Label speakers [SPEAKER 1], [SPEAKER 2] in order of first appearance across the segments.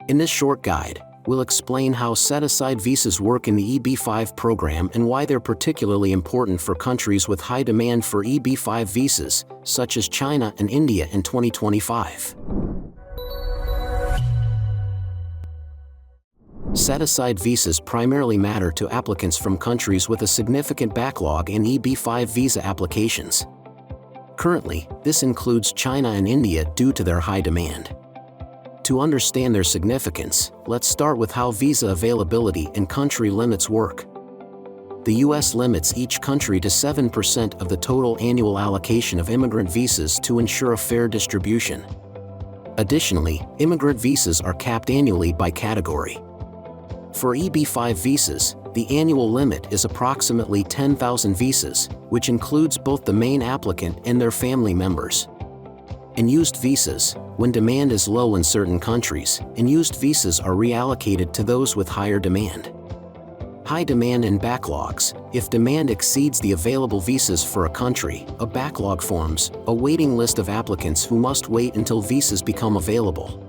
[SPEAKER 1] In this short guide, we'll explain how set-aside visas work in the EB-5 program and why they're particularly important for countries with high demand for EB-5 visas, such as China and India in 2025. Set-aside visas primarily matter to applicants from countries with a significant backlog in EB-5 visa applications. Currently, this includes China and India due to their high demand. To understand their significance, let's start with how visa availability and country limits work. The U.S. limits each country to 7% of the total annual allocation of immigrant visas to ensure a fair distribution. Additionally, immigrant visas are capped annually by category. For EB-5 visas, the annual limit is approximately 10,000 visas, which includes both the main applicant and their family members. In used visas, when demand is low in certain countries, unused visas are reallocated to those with higher demand. High demand and backlogs. If demand exceeds the available visas for a country, a backlog forms, a waiting list of applicants who must wait until visas become available.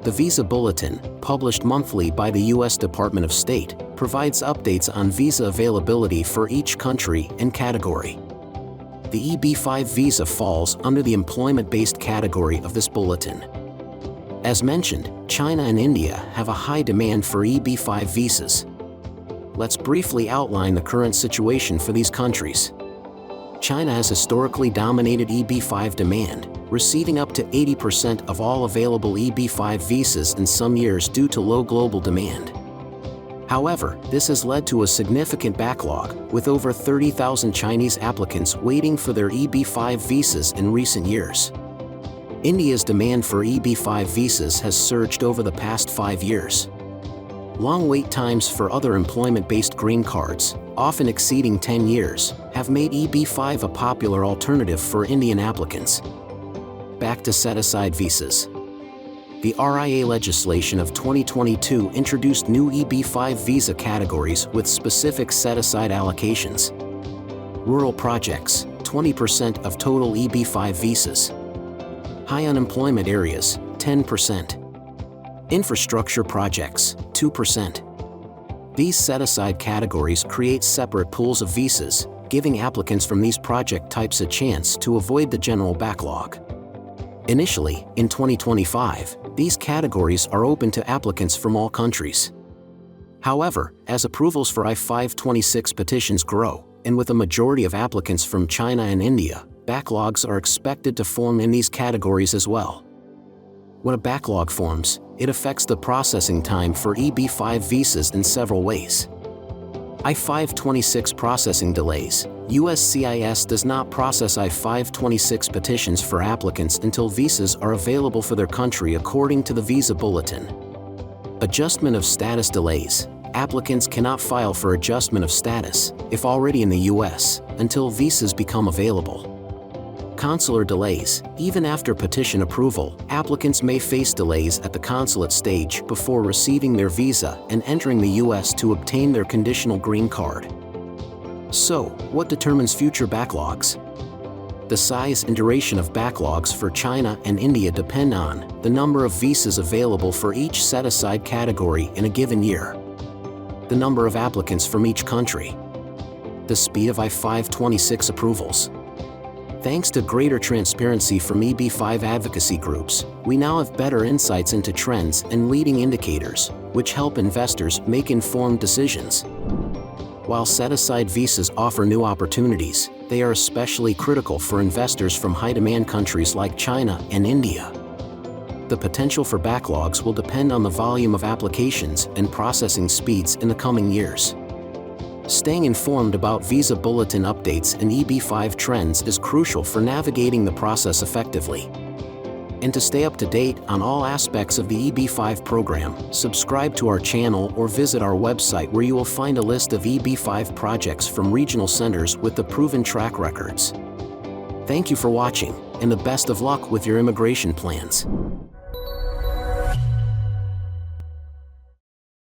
[SPEAKER 1] The Visa Bulletin, published monthly by the U.S. Department of State, provides updates on visa availability for each country and category. The EB-5 visa falls under the employment-based category of this bulletin. As mentioned, China and India have a high demand for EB-5 visas. Let's briefly outline the current situation for these countries. China has historically dominated EB-5 demand, receiving up to 80% of all available EB-5 visas in some years due to low global demand. However, this has led to a significant backlog, with over 30,000 Chinese applicants waiting for their EB-5 visas in recent years. India's demand for EB-5 visas has surged over the past 5 years. Long wait times for other employment-based green cards, often exceeding 10 years, have made EB-5 a popular alternative for Indian applicants. Back to set-aside visas. The RIA legislation of 2022 introduced new EB-5 visa categories with specific set-aside allocations. Rural projects, 20% of total EB-5 visas. High unemployment areas, 10%. Infrastructure projects, 2%. These set-aside categories create separate pools of visas, giving applicants from these project types a chance to avoid the general backlog. Initially, in 2025, these categories are open to applicants from all countries. However, as approvals for I-526 petitions grow, and with a majority of applicants from China and India, backlogs are expected to form in these categories as well. When a backlog forms, it affects the processing time for EB-5 visas in several ways. I-526 processing delays. USCIS does not process I-526 petitions for applicants until visas are available for their country according to the Visa Bulletin. Adjustment of status delays. Applicants cannot file for adjustment of status, if already in the U.S., until visas become available. Consular delays. Even after petition approval, applicants may face delays at the consulate stage before receiving their visa and entering the U.S. to obtain their conditional green card. So, what determines future backlogs? The size and duration of backlogs for China and India depend on the number of visas available for each set-aside category in a given year, the number of applicants from each country, the speed of I-526 approvals. Thanks to greater transparency from EB-5 advocacy groups, we now have better insights into trends and leading indicators, which help investors make informed decisions. While set-aside visas offer new opportunities, they are especially critical for investors from high-demand countries like China and India. The potential for backlogs will depend on the volume of applications and processing speeds in the coming years. Staying informed about Visa Bulletin updates and EB-5 trends is crucial for navigating the process effectively. And to stay up to date on all aspects of the EB-5 program, subscribe to our channel or visit our website where you will find a list of EB-5 projects from regional centers with the proven track records. Thank you for watching, and the best of luck with your immigration plans.